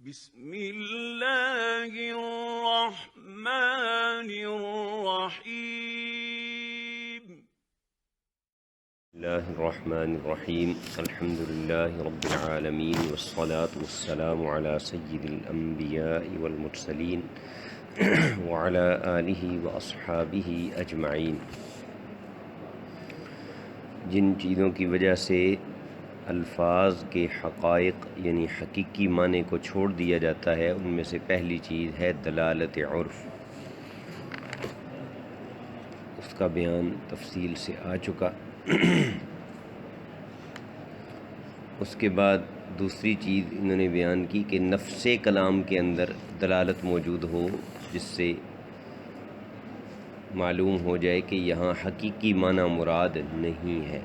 بسم اللہ الرحمن الرحیم اللہ الرحمن الرحیم الحمد للہ رب العالمین والصلاة والسلام علی سید الانبیاء والمرسلین وعلی آلہ واصحابہ اجمعین۔ جن چیزوں کی وجہ سے الفاظ کے حقائق یعنی حقیقی معنی کو چھوڑ دیا جاتا ہے، ان میں سے پہلی چیز ہے دلالت عرف۔ اس کا بیان تفصیل سے آ چکا۔ اس کے بعد دوسری چیز انہوں نے بیان کی کہ نفس کلام کے اندر دلالت موجود ہو، جس سے معلوم ہو جائے کہ یہاں حقیقی معنی مراد نہیں ہے۔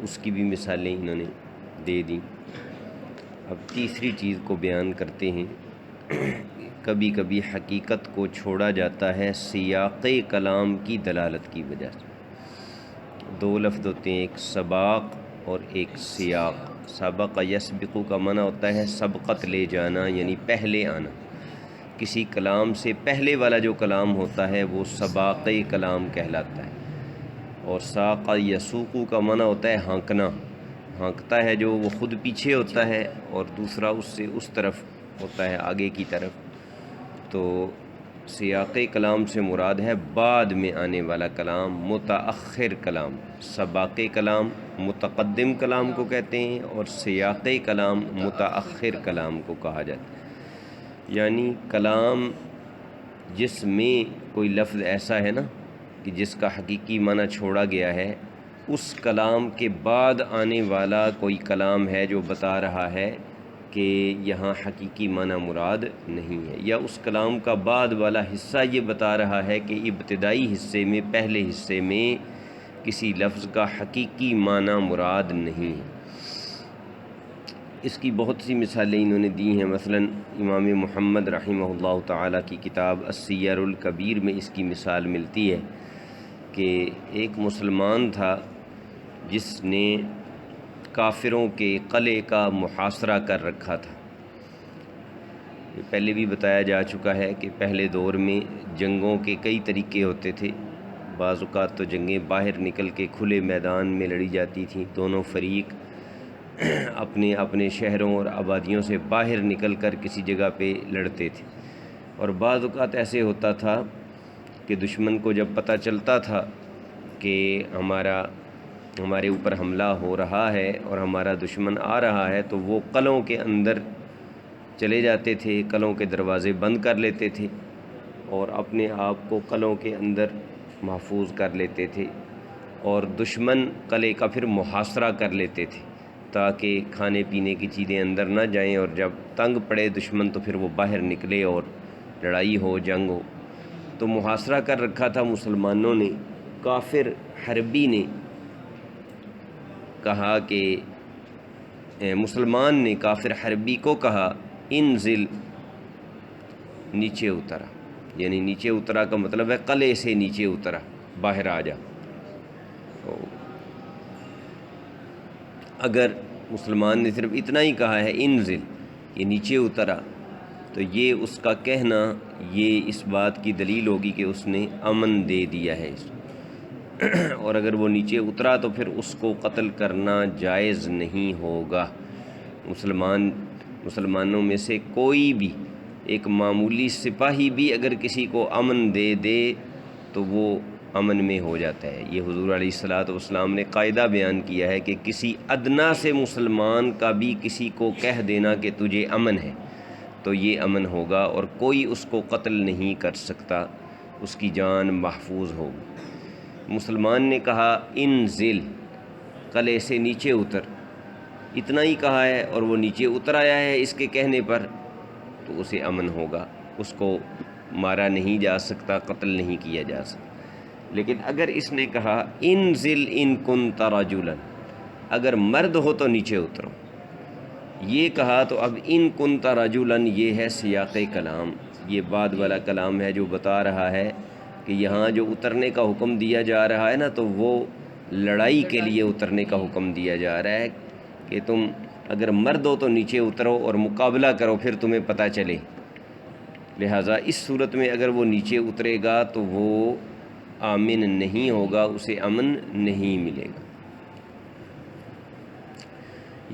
اس کی بھی مثالیں انہوں نے دے دیں۔ اب تیسری چیز کو بیان کرتے ہیں۔ کبھی کبھی حقیقت کو چھوڑا جاتا ہے سیاق کلام کی دلالت کی وجہ سے۔ دو لفظ ہوتے ہیں، ایک سباق اور ایک سیاق۔ سبق یسبق کا معنی ہوتا ہے سبقت لے جانا، یعنی پہلے آنا۔ کسی کلام سے پہلے والا جو کلام ہوتا ہے وہ سباق کلام کہلاتا ہے۔ اور ساق یسوق کا معنی ہوتا ہے ہانکنا، ہانکتا ہے جو وہ خود پیچھے ہوتا ہے اور دوسرا اس سے اس طرف ہوتا ہے، آگے کی طرف۔ تو سیاق کلام سے مراد ہے بعد میں آنے والا کلام، متأخر کلام۔ سباق کلام متقدم کلام کو کہتے ہیں اور سیاق کلام متأخر کلام کو کہا جاتا ہے۔ یعنی کلام جس میں کوئی لفظ ایسا ہے نا کہ جس کا حقیقی معنی چھوڑا گیا ہے، اس کلام کے بعد آنے والا کوئی کلام ہے جو بتا رہا ہے کہ یہاں حقیقی معنی مراد نہیں ہے، یا اس کلام کا بعد والا حصہ یہ بتا رہا ہے کہ ابتدائی حصے میں، پہلے حصے میں کسی لفظ کا حقیقی معنی مراد نہیں ہے۔ اس کی بہت سی مثالیں انہوں نے دی ہیں۔ مثلا امام محمد رحمہ اللہ تعالیٰ کی کتاب السیر الکبیر میں اس کی مثال ملتی ہے کہ ایک مسلمان تھا جس نے کافروں کے قلعے کا محاصرہ کر رکھا تھا۔ یہ پہلے بھی بتایا جا چکا ہے کہ پہلے دور میں جنگوں کے کئی طریقے ہوتے تھے۔ بعض اوقات تو جنگیں باہر نکل کے کھلے میدان میں لڑی جاتی تھیں، دونوں فریق اپنے اپنے شہروں اور آبادیوں سے باہر نکل کر کسی جگہ پہ لڑتے تھے۔ اور بعض اوقات ایسے ہوتا تھا کہ دشمن کو جب پتہ چلتا تھا کہ ہمارے اوپر حملہ ہو رہا ہے اور ہمارا دشمن آ رہا ہے، تو وہ قلعوں کے اندر چلے جاتے تھے، قلعوں کے دروازے بند کر لیتے تھے اور اپنے آپ کو قلعوں کے اندر محفوظ کر لیتے تھے، اور دشمن قلعے کا پھر محاصرہ کر لیتے تھے تاکہ کھانے پینے کی چیزیں اندر نہ جائیں، اور جب تنگ پڑے دشمن تو پھر وہ باہر نکلے اور لڑائی ہو، جنگ ہو۔ تو محاصرہ کر رکھا تھا مسلمانوں نے۔ کافر حربی نے کہا کہ مسلمان نے کافر حربی کو کہا انزل، نیچے اترا، یعنی نیچے اترا کا مطلب ہے قلعے سے نیچے اترا، باہر آ جا۔ اگر مسلمان نے صرف اتنا ہی کہا ہے انزل، یہ نیچے اترا، تو یہ اس کا کہنا یہ اس بات کی دلیل ہوگی کہ اس نے امن دے دیا ہے۔ اور اگر وہ نیچے اترا تو پھر اس کو قتل کرنا جائز نہیں ہوگا۔ مسلمانوں میں سے کوئی بھی ایک معمولی سپاہی بھی اگر کسی کو امن دے دے تو وہ امن میں ہو جاتا ہے۔ یہ حضور علیہ الصلوۃ والسلام نے قاعدہ بیان کیا ہے کہ کسی ادنا سے مسلمان کا بھی کسی کو کہہ دینا کہ تجھے امن ہے تو یہ امن ہوگا، اور کوئی اس کو قتل نہیں کر سکتا، اس کی جان محفوظ ہوگی۔ مسلمان نے کہا انزل، قلعے سے نیچے اتر، اتنا ہی کہا ہے اور وہ نیچے اتر آیا ہے اس کے کہنے پر، تو اسے امن ہوگا، اس کو مارا نہیں جا سکتا، قتل نہیں کیا جا سکتا۔ لیکن اگر اس نے کہا انزل ان کنت رجلا، اگر مرد ہو تو نیچے اترو، یہ کہا تو اب ان کنت رجلا یہ ہے سیاق کلام، یہ بعد والا کلام ہے جو بتا رہا ہے کہ یہاں جو اترنے کا حکم دیا جا رہا ہے نا، تو وہ لڑائی کے لیے اترنے کا حکم دیا جا رہا ہے کہ تم اگر مرد ہو تو نیچے اترو اور مقابلہ کرو پھر تمہیں پتہ چلے. لہٰذا اس صورت میں اگر وہ نیچے اترے گا تو وہ آمن نہیں ہوگا، اسے امن نہیں ملے گا.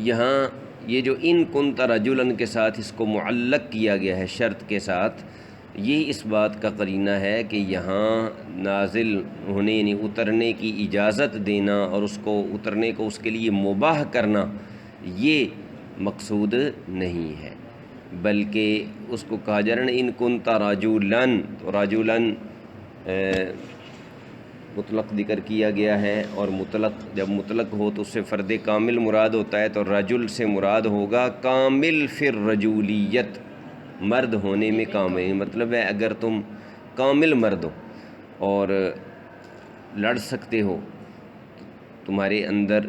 یہاں یہ جو ان کنت رجلا کے ساتھ اس کو معلق کیا گیا ہے شرط کے ساتھ، یہ اس بات کا قرینہ ہے کہ یہاں نازل ہونے یعنی اترنے کی اجازت دینا اور اس کو اترنے کو اس کے لیے مباح کرنا یہ مقصود نہیں ہے، بلکہ اس کو کہا جا رہا ہے ان کنت رجلا، تو رجلا مطلق ذکر کیا گیا ہے، اور مطلق جب مطلق ہو تو اس سے فرد کامل مراد ہوتا ہے، تو رجل سے مراد ہوگا کامل فی الرجولیت، مرد ہونے میں کامل. مطلب ہے اگر تم کامل مرد ہو اور لڑ سکتے ہو، تمہارے اندر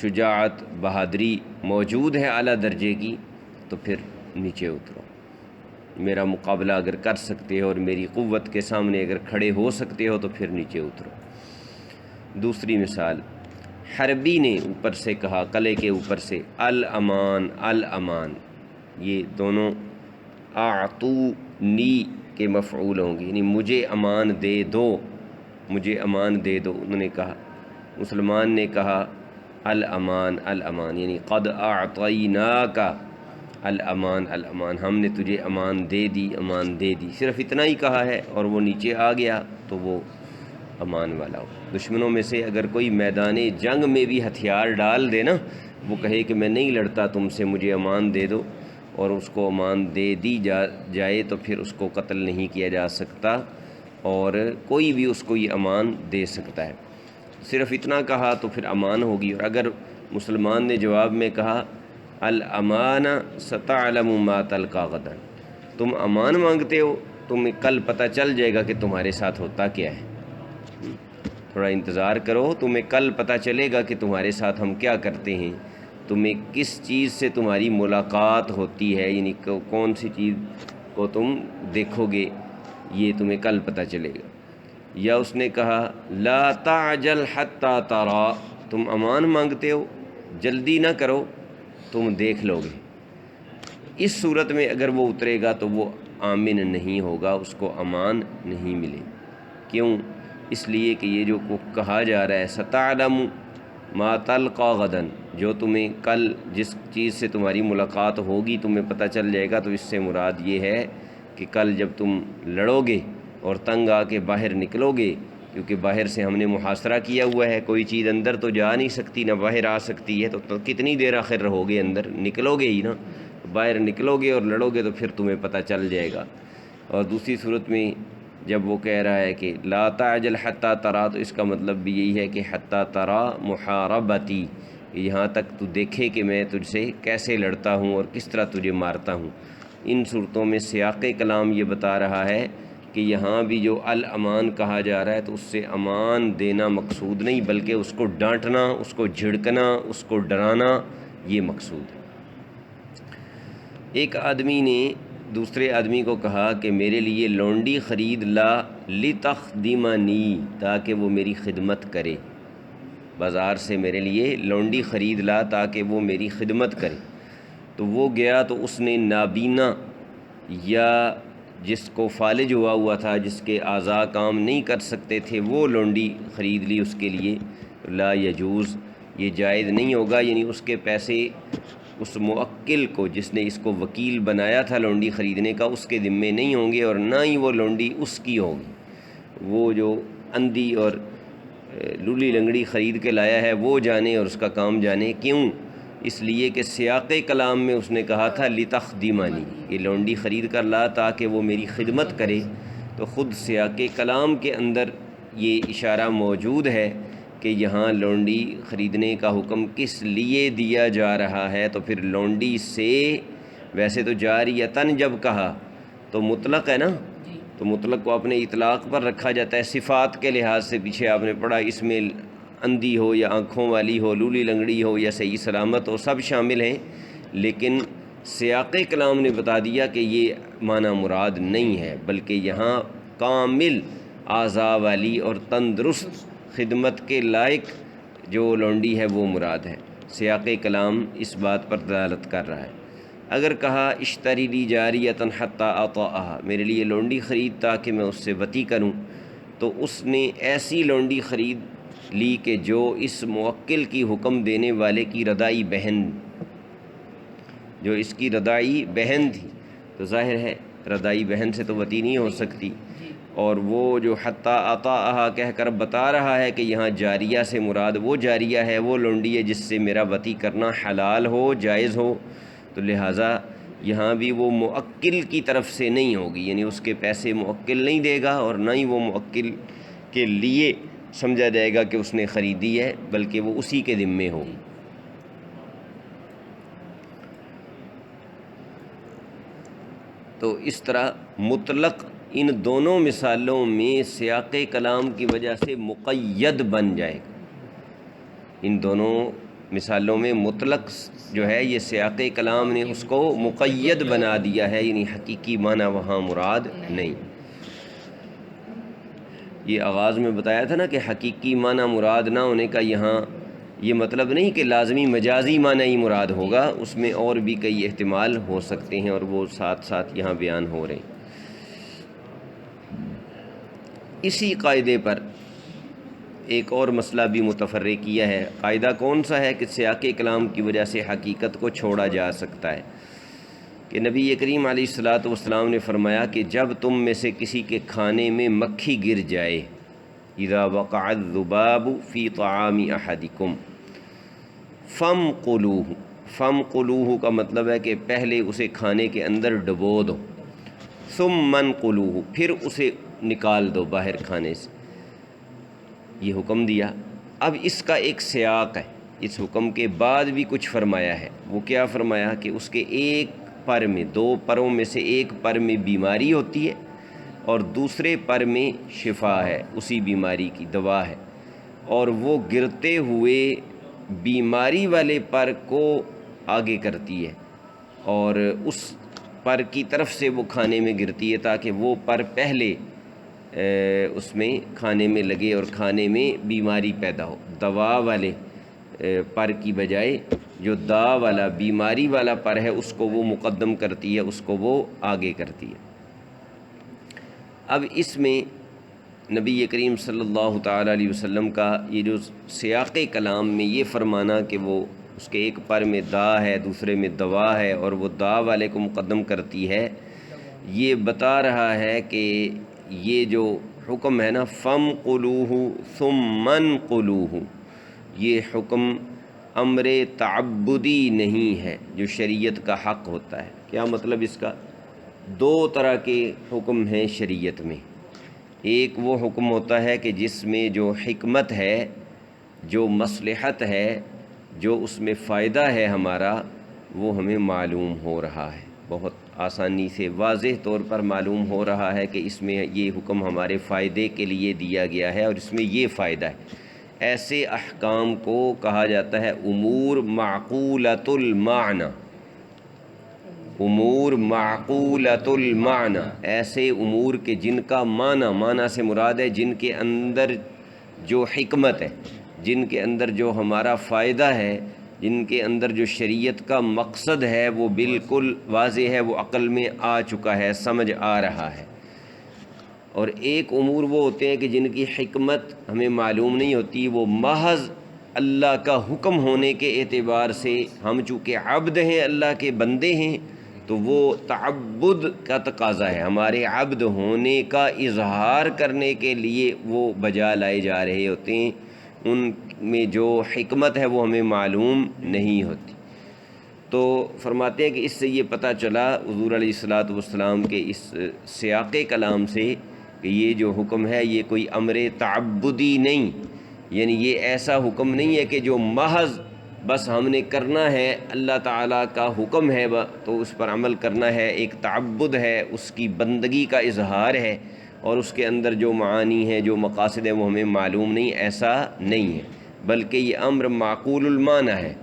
شجاعت بہادری موجود ہے اعلیٰ درجے کی، تو پھر نیچے اترو. میرا مقابلہ اگر کر سکتے ہو اور میری قوت کے سامنے اگر کھڑے ہو سکتے ہو تو پھر نیچے اترو. دوسری مثال، حربی نے اوپر سے کہا، قلعے کے اوپر سے، الامان الامان، یہ دونوں اعطونی کے مفعول ہوں گے، یعنی مجھے امان دے دو، مجھے امان دے دو. انہوں نے کہا، مسلمان نے کہا الامان الامان، یعنی قد اعطیناک الامان الامان، ہم نے تجھے امان دے دی، امان دے دی. صرف اتنا ہی کہا ہے اور وہ نیچے آ گیا تو وہ امان والا ہو. دشمنوں میں سے اگر کوئی میدان جنگ میں بھی ہتھیار ڈال دے نا، وہ کہے کہ میں نہیں لڑتا تم سے، مجھے امان دے دو، اور اس کو امان دے دی جائے تو پھر اس کو قتل نہیں کیا جا سکتا، اور کوئی بھی اس کو یہ امان دے سکتا ہے. صرف اتنا کہا تو پھر امان ہوگی. اور اگر مسلمان نے جواب میں کہا الامان ستعلم ما تلقى غدا، تم امان مانگتے ہو، تمہیں کل پتہ چل جائے گا کہ تمہارے ساتھ ہوتا کیا ہے، تھوڑا انتظار کرو، تمہیں کل پتہ چلے گا کہ تمہارے ساتھ ہم کیا کرتے ہیں، تمہیں کس چیز سے تمہاری ملاقات ہوتی ہے، یعنی کون سی چیز کو تم دیکھو گے، یہ تمہیں کل پتہ چلے گا. یا اس نے کہا لا تعجل حتی ترا، تم امان مانگتے ہو، جلدی نہ کرو، تم دیکھ لو گے. اس صورت میں اگر وہ اترے گا تو وہ آمن نہیں ہوگا، اس کو امان نہیں ملے. کیوں؟ اس لیے کہ یہ جو کہا جا رہا ہے ستعلم ما تلقى غدا، جو تمہیں کل جس چیز سے تمہاری ملاقات ہوگی تمہیں پتہ چل جائے گا، تو اس سے مراد یہ ہے کہ کل جب تم لڑو گے اور تنگ آ کے باہر نکلو گے، کیونکہ باہر سے ہم نے محاصرہ کیا ہوا ہے، کوئی چیز اندر تو جا نہیں سکتی نہ باہر آ سکتی ہے، تو کتنی دیر آخر رہو گے اندر، نکلو گے ہی نا، باہر نکلو گے اور لڑو گے تو پھر تمہیں پتہ چل جائے گا. اور دوسری صورت میں جب وہ کہہ رہا ہے کہ لا تعجل حتی ترا، تو اس کا مطلب بھی یہی ہے کہ حتی ترا محاربتی، یہاں تک تو دیکھے کہ میں تجھ سے کیسے لڑتا ہوں اور کس طرح تجھے مارتا ہوں. ان صورتوں میں سیاق کلام یہ بتا رہا ہے کہ یہاں بھی جو الامان کہا جا رہا ہے تو اس سے امان دینا مقصود نہیں، بلکہ اس کو ڈانٹنا، اس کو جھڑکنا، اس کو ڈرانا، یہ مقصود ہے. ایک آدمی نے دوسرے آدمی کو کہا کہ میرے لیے لونڈی خرید لا لتخدمنی، تاکہ وہ میری خدمت کرے، بازار سے میرے لیے لونڈی خرید لا تاکہ وہ میری خدمت کرے. تو وہ گیا تو اس نے نابینا یا جس کو فالج ہوا تھا، جس کے اعضاء کام نہیں کر سکتے تھے، وہ لونڈی خرید لی اس کے لیے. لا یجوز، یہ جائز نہیں ہوگا، یعنی اس کے پیسے اس موکل کو جس نے اس کو وکیل بنایا تھا لونڈی خریدنے کا، اس کے ذمے نہیں ہوں گے، اور نہ ہی وہ لونڈی اس کی ہوگی. وہ جو اندھی اور لولی لنگڑی خرید کے لایا ہے وہ جانے اور اس کا کام جانے. کیوں؟ اس لیے کہ سیاق کلام میں اس نے کہا تھا لتخدمنی، یہ لونڈی خرید کر لا تاکہ وہ میری خدمت کرے. تو خود سیاق کلام کے اندر یہ اشارہ موجود ہے کہ یہاں لونڈی خریدنے کا حکم کس لیے دیا جا رہا ہے. تو پھر لونڈی سے ویسے تو جاریتن جب کہا تو مطلق ہے نا، تو مطلق کو اپنے اطلاق پر رکھا جاتا ہے. صفات کے لحاظ سے پیچھے آپ نے پڑھا، اس میں اندھی ہو یا آنکھوں والی ہو، لولی لنگڑی ہو یا صحیح سلامت ہو، سب شامل ہیں. لیکن سیاق کلام نے بتا دیا کہ یہ معنی مراد نہیں ہے، بلکہ یہاں کامل اعضاء والی اور تندرست خدمت کے لائق جو لونڈی ہے وہ مراد ہے. سیاق کلام اس بات پر دلالت کر رہا ہے۔ اگر کہا اشتری لی جاریۃ حتی اطاعہا، میرے لیے لونڈی خرید تاکہ میں اس سے وطی کروں، تو اس نے ایسی لونڈی خرید لی کہ جو اس موکل کی حکم دینے والے کی رضائی بہن، جو اس کی رضائی بہن تھی، تو ظاہر ہے رضائی بہن سے تو وطی نہیں ہو سکتی، اور وہ جو حتی اطاعہا کہہ کر بتا رہا ہے کہ یہاں جاریہ سے مراد وہ جاریہ ہے، وہ لونڈی ہے جس سے میرا وطی کرنا حلال ہو، جائز ہو، تو لہٰذا یہاں بھی وہ موکل کی طرف سے نہیں ہوگی، یعنی اس کے پیسے موکل نہیں دے گا، اور نہ ہی وہ موکل کے لیے سمجھا جائے گا کہ اس نے خریدی ہے، بلکہ وہ اسی کے ذمے ہوگی۔ تو اس طرح مطلق ان دونوں مثالوں میں سیاق کلام کی وجہ سے مقید بن جائے گا۔ ان دونوں مثالوں میں مطلق جو ہے یہ سیاق کلام نے اس کو مقید بنا دیا ہے، یعنی حقیقی معنی وہاں مراد نہیں۔ یہ آغاز میں بتایا تھا نا کہ حقیقی معنی مراد نہ ہونے کا یہاں یہ مطلب نہیں کہ لازمی مجازی معنی ہی مراد ہوگا، اس میں اور بھی کئی احتمال ہو سکتے ہیں، اور وہ ساتھ ساتھ یہاں بیان ہو رہے ہیں۔ اسی قاعدے پر ایک اور مسئلہ بھی متفرق کیا ہے۔ قاعدہ کون سا ہے کہ سیاق کلام کی وجہ سے حقیقت کو چھوڑا جا سکتا ہے؟ کہ نبی کریم علیہ الصلاۃ والسلام نے فرمایا کہ جب تم میں سے کسی کے کھانے میں مکھی گر جائے، اذا وقع الذباب فی طعام احدکم فامقلوہ، فامقلوہ کا مطلب ہے کہ پہلے اسے کھانے کے اندر ڈبو دو، ثم انقلوہ، پھر اسے نکال دو باہر کھانے سے، یہ حکم دیا۔ اب اس کا ایک سیاق ہے، اس حکم کے بعد بھی کچھ فرمایا ہے۔ وہ کیا فرمایا کہ اس کے ایک پر میں، دو پروں میں سے ایک پر میں بیماری ہوتی ہے اور دوسرے پر میں شفا ہے، اسی بیماری کی دوا ہے، اور وہ گرتے ہوئے بیماری والے پر کو آگے کرتی ہے اور اس پر کی طرف سے وہ کھانے میں گرتی ہے تاکہ وہ پر پہلے اس میں کھانے میں لگے اور کھانے میں بیماری پیدا ہو۔ دوا والے پر کی بجائے جو دا والا بیماری والا پر ہے اس کو وہ مقدم کرتی ہے، اس کو وہ آگے کرتی ہے۔ اب اس میں نبی کریم صلی اللہ تعالیٰ علیہ وسلم کا یہ جو سیاق کلام میں یہ فرمانا کہ وہ اس کے ایک پر میں دا ہے دوسرے میں دوا ہے اور وہ دا والے کو مقدم کرتی ہے، یہ بتا رہا ہے کہ یہ جو حکم ہے نا فَامْقُلُوهُ ثُمَّ انْقُلُوهُ، یہ حکم امر تعبدی نہیں ہے جو شریعت کا حق ہوتا ہے۔ کیا مطلب اس کا؟ دو طرح کے حکم ہیں شریعت میں۔ ایک وہ حکم ہوتا ہے کہ جس میں جو حکمت ہے، جو مصلحت ہے، جو اس میں فائدہ ہے ہمارا، وہ ہمیں معلوم ہو رہا ہے، بہت آسانی سے واضح طور پر معلوم ہو رہا ہے کہ اس میں یہ حکم ہمارے فائدے کے لیے دیا گیا ہے اور اس میں یہ فائدہ ہے۔ ایسے احکام کو کہا جاتا ہے امور معقولۃ المعنی، امور معقولۃ المعنی، ایسے امور کے جن کا معنی سے مراد ہے جن کے اندر جو حکمت ہے، جن کے اندر جو ہمارا فائدہ ہے، جن کے اندر جو شریعت کا مقصد ہے وہ بالکل واضح ہے، وہ عقل میں آ چکا ہے، سمجھ آ رہا ہے۔ اور ایک امور وہ ہوتے ہیں کہ جن کی حکمت ہمیں معلوم نہیں ہوتی، وہ محض اللہ کا حکم ہونے کے اعتبار سے ہم چونکہ عبد ہیں، اللہ کے بندے ہیں، تو وہ تعبد کا تقاضا ہے، ہمارے عبد ہونے کا اظہار کرنے کے لیے وہ بجا لائے جا رہے ہوتے ہیں، ان میں جو حکمت ہے وہ ہمیں معلوم نہیں ہوتی۔ تو فرماتے ہیں کہ اس سے یہ پتہ چلا حضور علیہ الصلاۃ والسلام کے اس سیاق کلام سے کہ یہ جو حکم ہے یہ کوئی امر تعبدی نہیں، یعنی یہ ایسا حکم نہیں ہے کہ جو محض بس ہم نے کرنا ہے، اللہ تعالیٰ کا حکم ہے تو اس پر عمل کرنا ہے، ایک تعبد ہے، اس کی بندگی کا اظہار ہے، اور اس کے اندر جو معانی ہیں، جو مقاصد ہیں وہ ہمیں معلوم نہیں، ایسا نہیں ہے، بلکہ یہ امر معقول المعنی ہے۔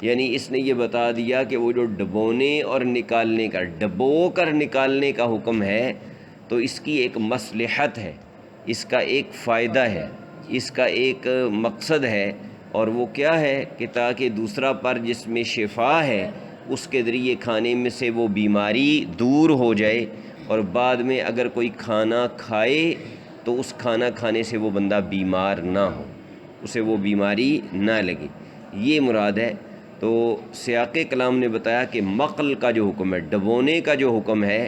یعنی اس نے یہ بتا دیا کہ وہ جو ڈبونے اور نکالنے کا، ڈبو کر نکالنے کا حکم ہے تو اس کی ایک مصلحت ہے، اس کا ایک فائدہ ہے، اس کا ایک مقصد ہے، اور وہ کیا ہے کہ تاکہ دوسرا پر جس میں شفا ہے اس کے ذریعے کھانے میں سے وہ بیماری دور ہو جائے، اور بعد میں اگر کوئی کھانا کھائے تو اس کھانا کھانے سے وہ بندہ بیمار نہ ہو، اسے وہ بیماری نہ لگے، یہ مراد ہے۔ تو سیاق کلام نے بتایا کہ مقل کا جو حکم ہے، ڈبونے کا جو حکم ہے،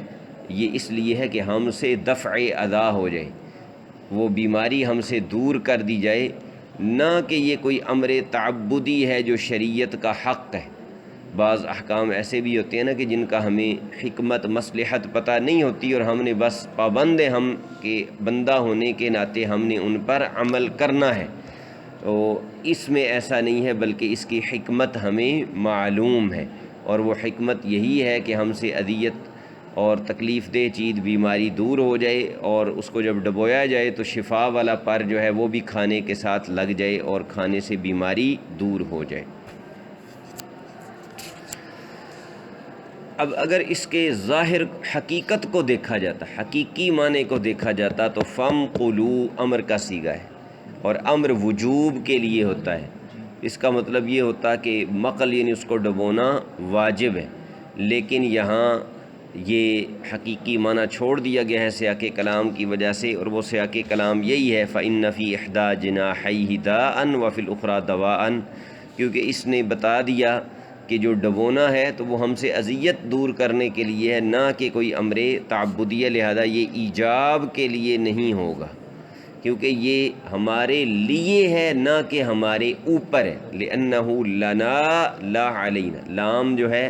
یہ اس لیے ہے کہ ہم سے دفع ادا ہو جائے، وہ بیماری ہم سے دور کر دی جائے، نہ کہ یہ کوئی امر تعبدی ہے جو شریعت کا حق ہے۔ بعض احکام ایسے بھی ہوتے ہیں نا کہ جن کا ہمیں حکمت مصلحت پتہ نہیں ہوتی، اور ہم نے بس پابند ہیں ہم کہ بندہ ہونے کے ناطے ہم نے ان پر عمل کرنا ہے، تو اس میں ایسا نہیں ہے، بلکہ اس کی حکمت ہمیں معلوم ہے، اور وہ حکمت یہی ہے کہ ہم سے اذیت اور تکلیف دہ چیز بیماری دور ہو جائے، اور اس کو جب ڈبویا جائے تو شفا والا پر جو ہے وہ بھی کھانے کے ساتھ لگ جائے اور کھانے سے بیماری دور ہو جائے۔ اب اگر اس کے ظاہر حقیقت کو دیکھا جاتا، حقیقی معنی کو دیکھا جاتا، تو فم قلو امر کا صیغہ ہے، اور امر وجوب کے لیے ہوتا ہے۔ اس کا مطلب یہ ہوتا کہ مقل یعنی اس کو ڈبونا واجب ہے، لیکن یہاں یہ حقیقی معنی چھوڑ دیا گیا ہے سیاق کلام کی وجہ سے، اور وہ سیاق کلام یہی ہے فَإِنَّ فِي إِحْدَى جِنَاحَيْهِ دَاءً وَفِي الْأُخْرَى دَوَاءً، کیونکہ اس نے بتا دیا کہ جو ڈبونا ہے تو وہ ہم سے اذیت دور کرنے کے لیے ہے، نہ کہ کوئی امر تعبدیہ، لہذا یہ ایجاب کے لیے نہیں ہوگا، کیونکہ یہ ہمارے لیے ہے نہ کہ ہمارے اوپر ہے۔ لِأَنَّهُ لَنَا لَا عَلَيْنَا، لام جو ہے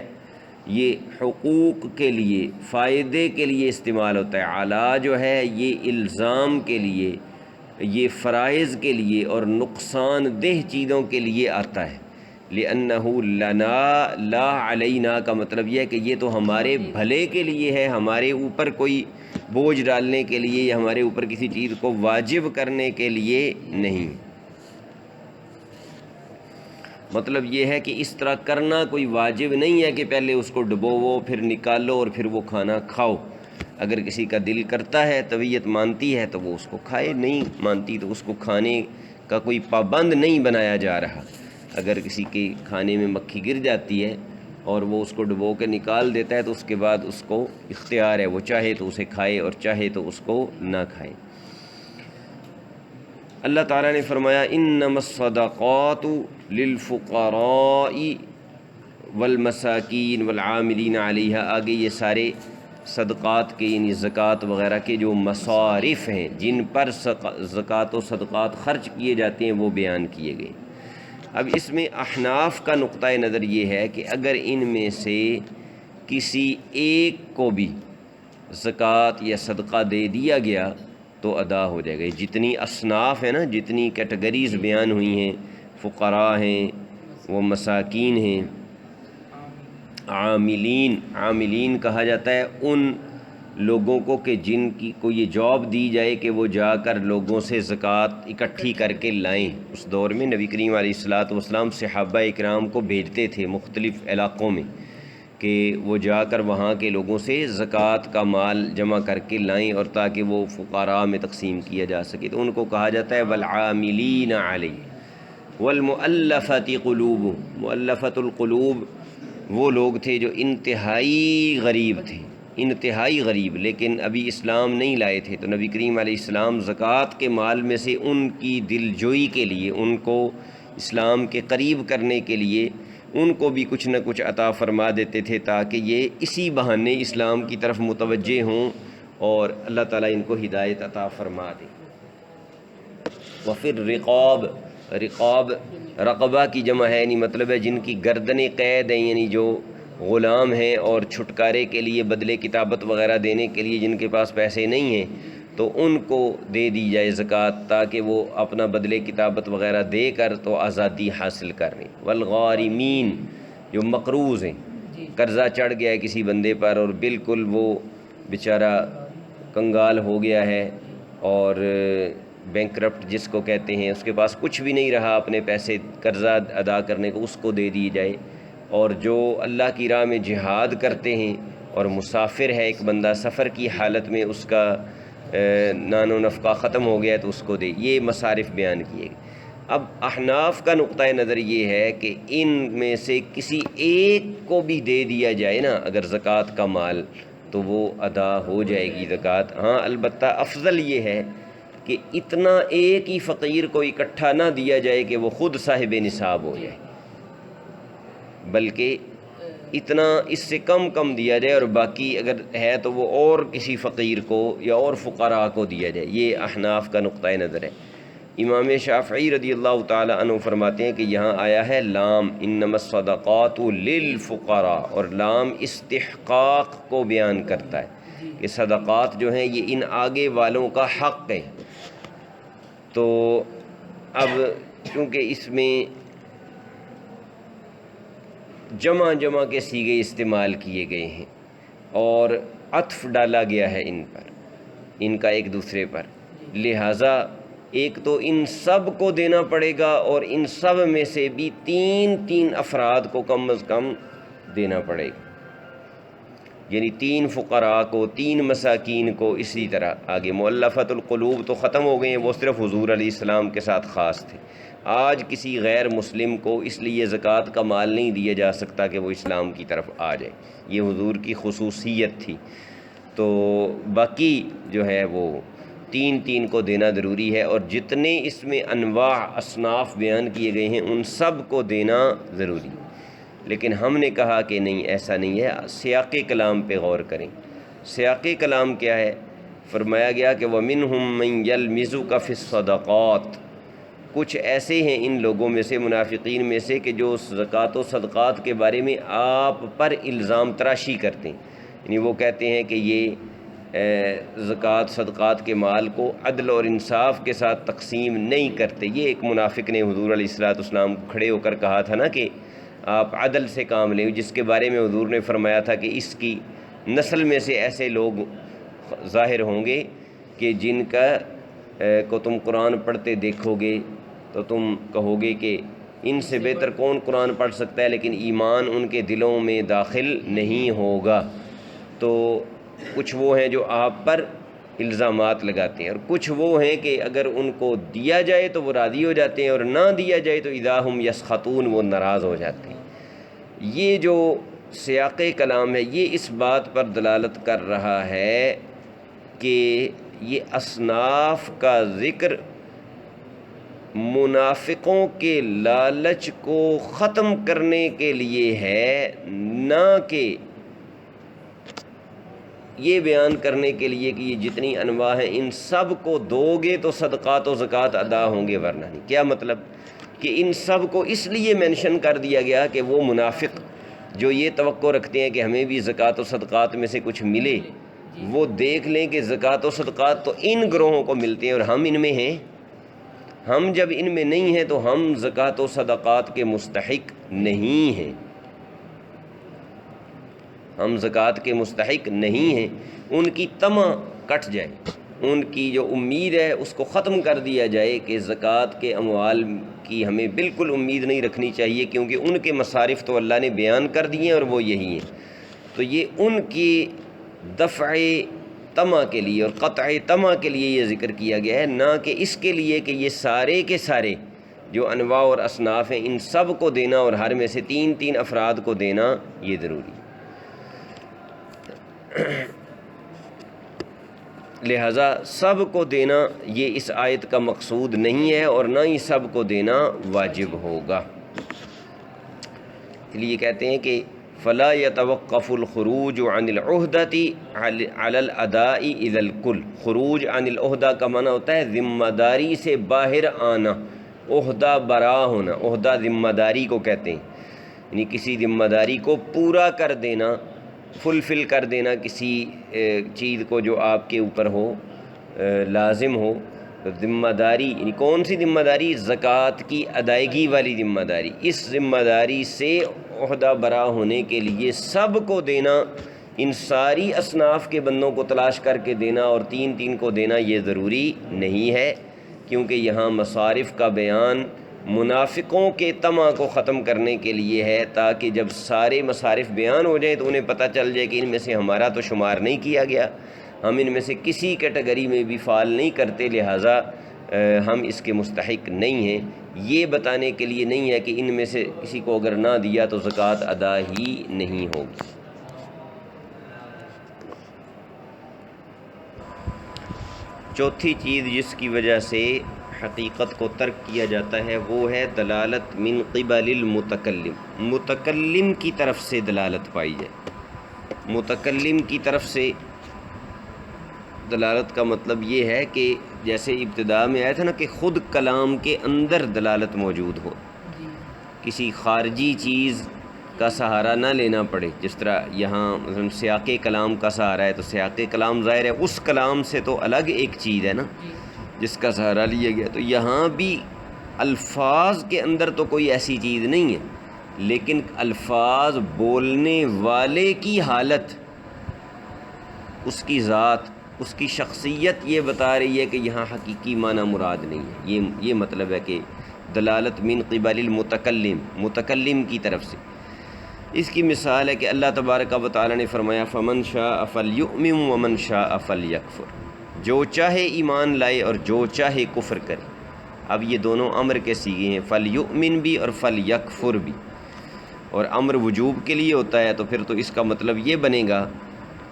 یہ حقوق کے لیے، فائدے کے لیے استعمال ہوتا ہے، علا جو ہے یہ الزام کے لیے، یہ فرائض کے لیے اور نقصان دہ چیزوں کے لیے آتا ہے۔ لِأَنَّهُ لَنَا لَا عَلَيْنَا کا مطلب یہ ہے کہ یہ تو ہمارے بھلے کے لیے ہے، ہمارے اوپر کوئی بوجھ ڈالنے کے لیے یا ہمارے اوپر کسی چیز کو واجب کرنے کے لیے نہیں۔ مطلب یہ ہے کہ اس طرح کرنا کوئی واجب نہیں ہے کہ پہلے اس کو ڈبوو پھر نکالو اور پھر وہ کھانا کھاؤ۔ اگر کسی کا دل کرتا ہے، طبیعت مانتی ہے تو وہ اس کو کھائے، نہیں مانتی تو اس کو کھانے کا کوئی پابند نہیں بنایا جا رہا۔ اگر کسی کے کھانے میں مکھی گر جاتی ہے اور وہ اس کو ڈبو کے نکال دیتا ہے تو اس کے بعد اس کو اختیار ہے، وہ چاہے تو اسے کھائے اور چاہے تو اس کو نہ کھائے۔ اللہ تعالیٰ نے فرمایا انما الصدقات للفقراء والمساکین والعاملین علیہا، آگے یہ سارے صدقات کے یعنی زکوٰۃ وغیرہ کے جو مصارف ہیں جن پر زکوٰۃ و صدقات خرچ کیے جاتے ہیں وہ بیان کیے گئے۔ اب اس میں احناف کا نقطۂ نظر یہ ہے کہ اگر ان میں سے کسی ایک کو بھی زکوٰۃ یا صدقہ دے دیا گیا تو ادا ہو جائے گا۔ جتنی اصناف ہیں نا، جتنی کیٹیگریز بیان ہوئی ہیں، فقراء ہیں، وہ مساکین ہیں، عاملین کہا جاتا ہے ان لوگوں کو کہ جن کی کو یہ جاب دی جائے کہ وہ جا کر لوگوں سے زکوٰۃ اکٹھی کر کے لائیں۔ اس دور میں نبی کریم علیہ الصلاۃ والسلام صحابہ اکرام کو بھیجتے تھے مختلف علاقوں میں کہ وہ جا کر وہاں کے لوگوں سے زکوٰۃ کا مال جمع کر کے لائیں، اور تاکہ وہ فقراء میں تقسیم کیا جا سکے، تو ان کو کہا جاتا ہے والعاملین علیہ والمؤلفۃ قلوب۔ مؤلفۃ القلوب وہ لوگ تھے جو انتہائی غریب تھے، انتہائی غریب، لیکن ابھی اسلام نہیں لائے تھے، تو نبی کریم علیہ السلام زکوٰۃ کے مال میں سے ان کی دل جوئی کے لیے، ان کو اسلام کے قریب کرنے کے لیے ان کو بھی کچھ نہ کچھ عطا فرما دیتے تھے، تاکہ یہ اسی بہانے اسلام کی طرف متوجہ ہوں اور اللہ تعالیٰ ان کو ہدایت عطا فرما دے۔ وفر رقاب رقبہ کی جمع ہے، یعنی مطلب ہے جن کی گردنیں قید ہیں، یعنی جو غلام ہیں اور چھٹکارے کے لیے بدلے کتابت وغیرہ دینے کے لیے جن کے پاس پیسے نہیں ہیں تو ان کو دے دی جائے زکوٰۃ، تاکہ وہ اپنا بدلے کتابت وغیرہ دے کر تو آزادی حاصل کر لیں۔ والغارمین جو مقروض ہیں، قرضہ چڑھ گیا ہے کسی بندے پر اور بالکل وہ بیچارہ کنگال ہو گیا ہے اور بینکرپٹ جس کو کہتے ہیں، اس کے پاس کچھ بھی نہیں رہا اپنے پیسے قرضہ ادا کرنے کو، اس کو دے دی جائے۔ اور جو اللہ کی راہ میں جہاد کرتے ہیں اور مسافر ہے ایک بندہ، سفر کی حالت میں اس کا نان و نفقہ ختم ہو گیا ہے تو اس کو دے، یہ مصارف بیان کیے گئے۔ اب احناف کا نقطہ نظر یہ ہے کہ ان میں سے کسی ایک کو بھی دے دیا جائے نا اگر زکوٰۃ کا مال تو وہ ادا ہو جائے گی زکوٰۃ. ہاں البتہ افضل یہ ہے کہ اتنا ایک ہی فقیر کو اکٹھا نہ دیا جائے کہ وہ خود صاحب نصاب ہو جائے، بلکہ اتنا اس سے کم کم دیا جائے اور باقی اگر ہے تو وہ اور کسی فقیر کو یا اور فقراء کو دیا جائے. یہ احناف کا نقطہ نظر ہے. امام شافعی رضی اللہ تعالی عنہ فرماتے ہیں کہ یہاں آیا ہے لام انما الصدقات للفقراء، اور لام استحقاق کو بیان کرتا ہے کہ صدقات جو ہیں یہ ان آگے والوں کا حق ہے. تو اب چونکہ اس میں جمع کے صیغے استعمال کیے گئے ہیں اور عطف ڈالا گیا ہے ان پر، ان کا ایک دوسرے پر، لہٰذا ایک تو ان سب کو دینا پڑے گا اور ان سب میں سے بھی تین افراد کو کم از کم دینا پڑے گا، یعنی 3 فقراء کو، 3 مساکین کو. اسی طرح آگے مؤلفۃ القلوب تو ختم ہو گئے ہیں، وہ صرف حضور علیہ السلام کے ساتھ خاص تھے. آج کسی غیر مسلم کو اس لیے زکوٰۃ کا مال نہیں دیا جا سکتا کہ وہ اسلام کی طرف آ جائے، یہ حضور کی خصوصیت تھی. تو باقی جو ہے وہ 3 کو دینا ضروری ہے، اور جتنے اس میں انواع اصناف بیان کیے گئے ہیں ان سب کو دینا ضروری. لیکن ہم نے کہا کہ نہیں، ایسا نہیں ہے. سیاق کلام پہ غور کریں. سیاق کلام کیا ہے؟ فرمایا گیا کہ وَمِنْهُمْ مَنْ يَلْمِزُكَ فِي الصَّدَقَاتِ، کچھ ایسے ہیں ان لوگوں میں سے، منافقین میں سے، کہ جو زکوٰۃ و صدقات کے بارے میں آپ پر الزام تراشی کرتے ہیں. یعنی وہ کہتے ہیں کہ یہ زکوٰۃ صدقات کے مال کو عدل اور انصاف کے ساتھ تقسیم نہیں کرتے. یہ ایک منافق نے حضور علیہ السلام کو کھڑے ہو کر کہا تھا نا کہ آپ عدل سے کام لیں، جس کے بارے میں حضور نے فرمایا تھا کہ اس کی نسل میں سے ایسے لوگ ظاہر ہوں گے کہ جن کا کو تم قرآن پڑھتے دیکھو گے تو تم کہو گے کہ ان سے بہتر کون قرآن پڑھ سکتا ہے، لیکن ایمان ان کے دلوں میں داخل نہیں ہوگا. تو کچھ وہ ہیں جو آپ پر الزامات لگاتے ہیں، اور کچھ وہ ہیں کہ اگر ان کو دیا جائے تو وہ راضی ہو جاتے ہیں، اور نہ دیا جائے تو اذا ہم یسخطون، وہ ناراض ہو جاتے ہیں. یہ جو سیاق کلام ہے یہ اس بات پر دلالت کر رہا ہے کہ یہ اصناف کا ذکر منافقوں کے لالچ کو ختم کرنے کے لیے ہے، نہ کہ یہ بیان کرنے کے لیے کہ یہ جتنی انواع ہیں ان سب کو دو گے تو صدقات و زکوٰۃ ادا ہوں گے، ورنہ نہیں. کیا مطلب؟ کہ ان سب کو اس لیے مینشن کر دیا گیا کہ وہ منافق جو یہ توقع رکھتے ہیں کہ ہمیں بھی زکوٰۃ و صدقات میں سے کچھ ملے، وہ دیکھ لیں کہ زکوٰۃ و صدقات تو ان گروہوں کو ملتے ہیں اور ہم ان میں ہیں. ہم جب ان میں نہیں ہیں تو ہم زکوٰۃ و صدقات کے مستحق نہیں ہیں، ہم زکوٰۃ کے مستحق نہیں ہیں. ان کی طمع کٹ جائے، ان کی جو امید ہے اس کو ختم کر دیا جائے کہ زکوٰۃ کے اموال کی ہمیں بالکل امید نہیں رکھنی چاہیے، کیونکہ ان کے مصارف تو اللہ نے بیان کر دیے ہیں اور وہ یہی ہیں. تو یہ ان کی دفع طمع کے لیے اور قطع طمع کے لیے یہ ذکر کیا گیا ہے، نہ کہ اس کے لیے کہ یہ سارے کے سارے جو انواع اور اصناف ہیں ان سب کو دینا اور ہر میں سے 3 افراد کو دینا یہ ضروری. لہٰذا سب کو دینا یہ اس آیت کا مقصود نہیں ہے، اور نہ ہی سب کو دینا واجب ہوگا. اس لیے کہتے ہیں کہ فلا يتوقف الخروج عن العہدة على الاداء اذا الکل. خروج عن العہدہ کا معنی ہوتا ہے ذمہ داری سے باہر آنا، عہدہ برا ہونا. عہدہ ذمہ داری کو کہتے ہیں، یعنی کسی ذمہ داری کو پورا کر دینا، فلفل کر دینا کسی چیز کو جو آپ کے اوپر ہو، لازم ہو. ذمہ داری یعنی کون سی ذمہ داری؟ زکوٰۃ کی ادائیگی والی ذمہ داری. اس ذمہ داری سے عہدہ برا ہونے کے لیے سب کو دینا، ان ساری اصناف کے بندوں کو تلاش کر کے دینا اور 3 کو دینا یہ ضروری نہیں ہے، کیونکہ یہاں مصارف کا بیان منافقوں کے طمع کو ختم کرنے کے لیے ہے، تاکہ جب سارے مصارف بیان ہو جائیں تو انہیں پتہ چل جائے کہ ان میں سے ہمارا تو شمار نہیں کیا گیا، ہم ان میں سے کسی کیٹیگری میں بھی فال نہیں کرتے، لہٰذا ہم اس کے مستحق نہیں ہیں، یہ بتانے کے لیے نہیں ہے کہ ان میں سے کسی کو اگر نہ دیا تو زکوٰۃ ادا ہی نہیں ہوگی۔ چوتھی چیز جس کی وجہ سے حقیقت کو ترک کیا جاتا ہے وہ ہے دلالت من قبل المتکلم، متکلم کی طرف سے دلالت پائی جائے۔ متکلم کی طرف سے دلالت کا مطلب یہ ہے کہ جیسے ابتداء میں آیا تھا نا کہ خود کلام کے اندر دلالت موجود ہو، کسی خارجی چیز کا سہارا نہ لینا پڑے، جس طرح یہاں مثلا سیاق کلام کا سہارا ہے، تو سیاق کلام ظاہر ہے اس کلام سے تو الگ ایک چیز ہے نا جس کا سہارا لیا گیا، تو یہاں بھی الفاظ کے اندر تو کوئی ایسی چیز نہیں ہے، لیکن الفاظ بولنے والے کی حالت، اس کی ذات، اس کی شخصیت یہ بتا رہی ہے کہ یہاں حقیقی معنی مراد نہیں ہے۔ یہ مطلب ہے کہ دلالت من قبل المتکلم، متکلم کی طرف سے۔ اس کی مثال ہے کہ اللہ تبارک و تعالی نے فرمایا فمن شاء فلیؤمن ومن شاء فلیکفر، جو چاہے ایمان لائے اور جو چاہے کفر کرے۔ اب یہ دونوں امر کے صیغے ہیں، فلیؤمن بھی اور فلیکفر بھی، اور امر وجوب کے لیے ہوتا ہے، تو پھر تو اس کا مطلب یہ بنے گا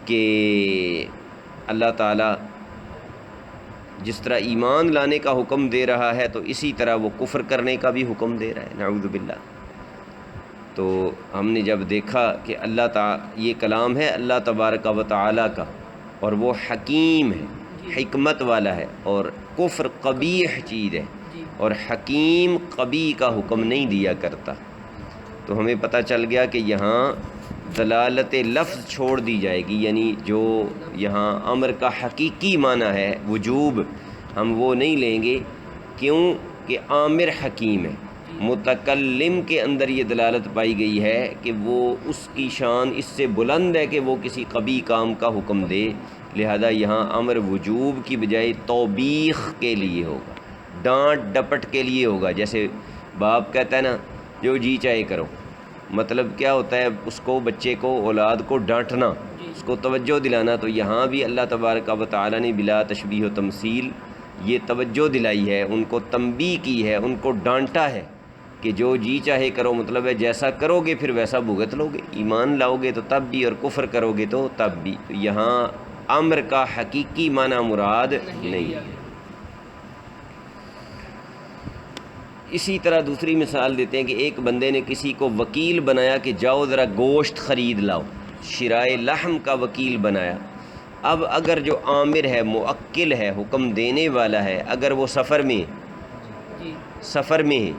کہ اللہ تعالیٰ جس طرح ایمان لانے کا حکم دے رہا ہے تو اسی طرح وہ کفر کرنے کا بھی حکم دے رہا ہے، نعوذ باللہ۔ تو ہم نے جب دیکھا کہ اللہ تعالی یہ کلام ہے اللہ تبارک و تعالیٰ کا، اور وہ حکیم ہے، حکمت والا ہے، اور کفر قبیح چیز ہے، اور حکیم قبیح کا حکم نہیں دیا کرتا، تو ہمیں پتہ چل گیا کہ یہاں دلالت لفظ چھوڑ دی جائے گی، یعنی جو یہاں امر کا حقیقی معنی ہے وجوب، ہم وہ نہیں لیں گے، کیوں کہ عامر حکیم ہے۔ متکلم کے اندر یہ دلالت پائی گئی ہے کہ وہ اس کی شان اس سے بلند ہے کہ وہ کسی قبیح کام کا حکم دے، لہذا یہاں امر وجوب کی بجائے توبیخ کے لیے ہوگا، ڈانٹ ڈپٹ کے لیے ہوگا۔ جیسے باپ کہتا ہے نا جو جی چاہے کرو، مطلب کیا ہوتا ہے اس کو، بچے کو، اولاد کو ڈانٹنا، اس کو توجہ دلانا، تو یہاں بھی اللہ تبارک و تعالی نے بلا تشبیہ و تمثیل یہ توجہ دلائی ہے، ان کو تنبیہ کی ہے، ان کو ڈانٹا ہے کہ جو جی چاہے کرو، مطلب ہے جیسا کرو گے پھر ویسا بھگت لو گے، ایمان لاؤ گے تو تب بھی اور کفر کرو گے تو تب بھی۔ تو یہاں امر کا حقیقی معنی مراد نہیں۔ اسی طرح دوسری مثال دیتے ہیں کہ ایک بندے نے کسی کو وکیل بنایا کہ جاؤ ذرا گوشت خرید لاؤ، شرائے لحم کا وکیل بنایا۔ اب اگر جو عامر ہے، موکل ہے، حکم دینے والا ہے، اگر وہ سفر میں ہے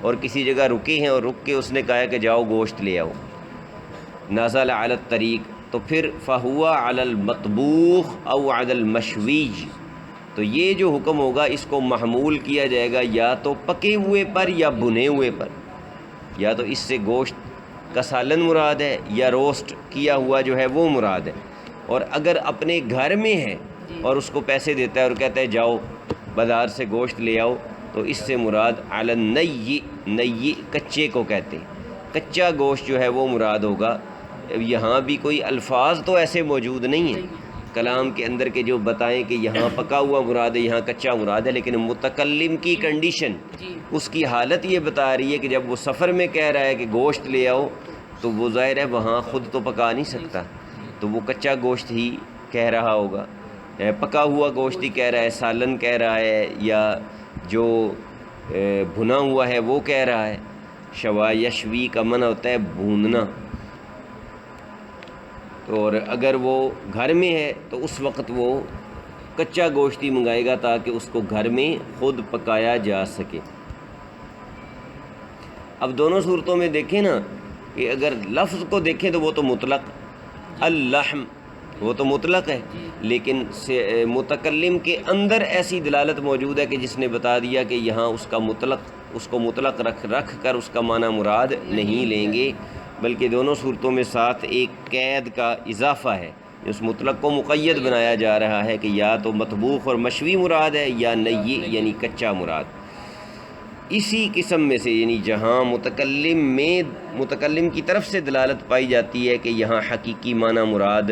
اور کسی جگہ رکے ہیں اور رک کے اس نے کہا کہ جاؤ گوشت لے آؤ، نزل علی الطریق، تو پھر فہو علی المطبوخ او علی المشویج، تو یہ جو حکم ہوگا اس کو محمول کیا جائے گا یا تو پکے ہوئے پر یا بھنے ہوئے پر، یا تو اس سے گوشت کا سالن مراد ہے یا روسٹ کیا ہوا جو ہے وہ مراد ہے۔ اور اگر اپنے گھر میں ہے اور اس کو پیسے دیتا ہے اور کہتا ہے جاؤ بازار سے گوشت لے آؤ، تو اس سے مراد علی النی، نئی کچے کو کہتے ہیں، کچا گوشت جو ہے وہ مراد ہوگا۔ یہاں بھی کوئی الفاظ تو ایسے موجود نہیں ہیں کلام کے اندر کے جو بتائیں کہ یہاں پکا ہوا مراد ہے، یہاں کچا مراد ہے، لیکن متکلم کی کنڈیشن، اس کی حالت یہ بتا رہی ہے کہ جب وہ سفر میں کہہ رہا ہے کہ گوشت لے آؤ، تو وہ ظاہر ہے وہاں خود تو پکا نہیں سکتا، تو وہ کچا گوشت ہی کہہ رہا ہوگا، پکا ہوا گوشت ہی کہہ رہا ہے، سالن کہہ رہا ہے، یا جو بھنا ہوا ہے وہ کہہ رہا ہے۔ شوا یشوی کا معنی ہوتا ہے بھوننا، اور اگر وہ گھر میں ہے تو اس وقت وہ کچا گوشت ہی منگائے گا تاکہ اس کو گھر میں خود پکایا جا سکے۔ اب دونوں صورتوں میں دیکھیں نا کہ اگر لفظ کو دیکھیں تو وہ تو مطلق، اللحم وہ تو مطلق ہے، لیکن متکلم کے اندر ایسی دلالت موجود ہے کہ جس نے بتا دیا کہ یہاں اس کو مطلق رکھ کر اس کا معنی مراد نہیں لیں گے، بلکہ دونوں صورتوں میں ساتھ ایک قید کا اضافہ ہے، اس مطلق کو مقید بنایا جا رہا ہے کہ یا تو مطبوخ اور مشوی مراد ہے یا نئی یعنی کچا مراد۔ اسی قسم میں سے یعنی جہاں متکلم کی طرف سے دلالت پائی جاتی ہے کہ یہاں حقیقی معنی مراد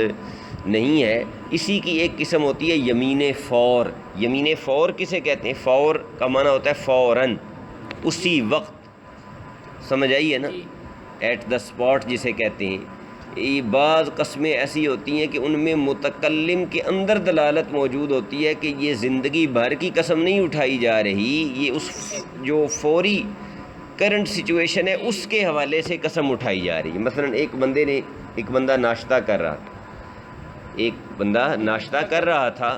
نہیں ہے۔ اسی کی ایک قسم ہوتی ہے یمین فور۔ یمین فور کسے کہتے ہیں؟ فور کا معنی ہوتا ہے فوراً، اسی وقت، سمجھ آئی ہے نا؟ ایٹ دا اسپاٹ جسے کہتے ہیں۔ یہ بعض قسمیں ایسی ہوتی ہیں کہ ان میں متکلم کے اندر دلالت موجود ہوتی ہے کہ یہ زندگی بھر کی قسم نہیں اٹھائی جا رہی، یہ اس جو فوری کرنٹ سچویشن ہے اس کے حوالے سے قسم اٹھائی جا رہی ہے۔ مثلا ایک بندہ ناشتہ کر رہا تھا،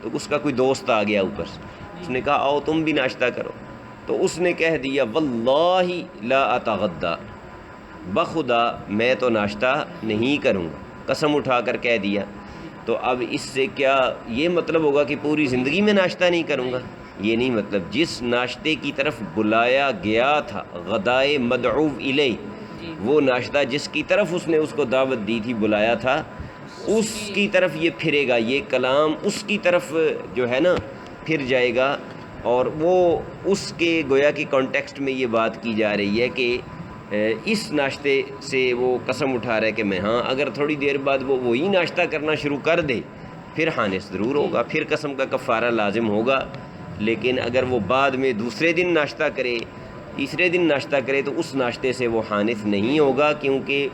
تو اس کا کوئی دوست آ گیا اوپر سے، اس نے کہا آؤ تم بھی ناشتہ کرو، تو اس نے کہہ دیا واللہ لا اتغدی، بخدا میں تو ناشتہ نہیں کروں گا، قسم اٹھا کر کہہ دیا۔ تو اب اس سے کیا یہ مطلب ہوگا کہ پوری زندگی میں ناشتہ نہیں کروں گا؟ یہ نہیں مطلب۔ جس ناشتے کی طرف بلایا گیا تھا، غدائے مدعو الیہ، وہ ناشتہ جس کی طرف اس نے اس کو دعوت دی تھی، بلایا تھا، اس کی طرف یہ پھرے گا، یہ کلام اس کی طرف جو ہے نا پھر جائے گا، اور وہ اس کے گویا کی کانٹیکسٹ میں یہ بات کی جا رہی ہے کہ اس ناشتے سے وہ قسم اٹھا رہا ہے کہ میں ہاں، اگر تھوڑی دیر بعد وہ وہی ناشتہ کرنا شروع کر دے پھر حانث ضرور ہوگا، پھر قسم کا کفارہ لازم ہوگا۔ لیکن اگر وہ بعد میں دوسرے دن ناشتہ کرے، تیسرے دن ناشتہ کرے، تو اس ناشتے سے وہ حانث نہیں ہوگا، کیونکہ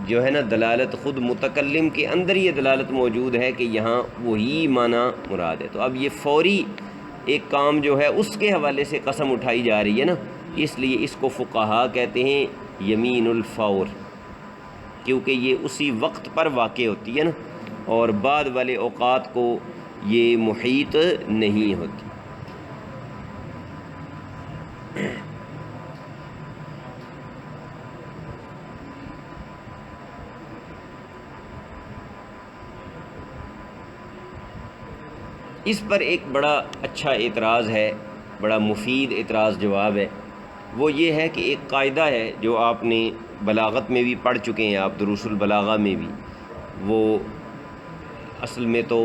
جو ہے نا دلالت خود متکلم کے اندر یہ دلالت موجود ہے کہ یہاں وہی معنی مراد ہے۔ تو اب یہ فوری ایک کام جو ہے اس کے حوالے سے قسم اٹھائی جا رہی ہے نا، اس لیے اس کو فقہا کہتے ہیں یمین الفور، کیونکہ یہ اسی وقت پر واقع ہوتی ہے نا، اور بعد والے اوقات کو یہ محیط نہیں ہوتی۔ اس پر ایک بڑا اچھا اعتراض ہے، بڑا مفید اعتراض جواب ہے، وہ یہ ہے کہ ایک قاعدہ ہے جو آپ نے بلاغت میں بھی پڑھ چکے ہیں، آپ دروس البلاغہ میں بھی، وہ اصل میں تو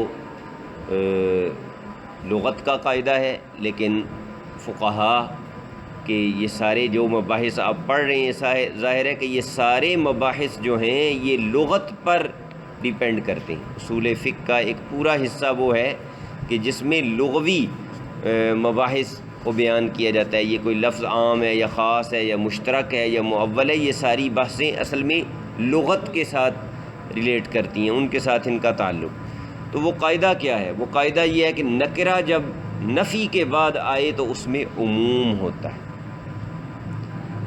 لغت کا قاعدہ ہے، لیکن فقہا کہ یہ سارے جو مباحث آپ پڑھ رہے ہیں، ظاہر ہے کہ یہ سارے مباحث جو ہیں یہ لغت پر ڈیپینڈ کرتے ہیں۔ اصول فقہ کا ایک پورا حصہ وہ ہے کہ جس میں لغوی مباحث کو بیان کیا جاتا ہے، یہ کوئی لفظ عام ہے یا خاص ہے یا مشترک ہے یا معول ہے، یہ ساری بحثیں اصل میں لغت کے ساتھ ریلیٹ کرتی ہیں، ان کے ساتھ ان کا تعلق۔ تو وہ قاعدہ کیا ہے؟ وہ قاعدہ یہ ہے کہ نکرہ جب نفی کے بعد آئے تو اس میں عموم ہوتا ہے۔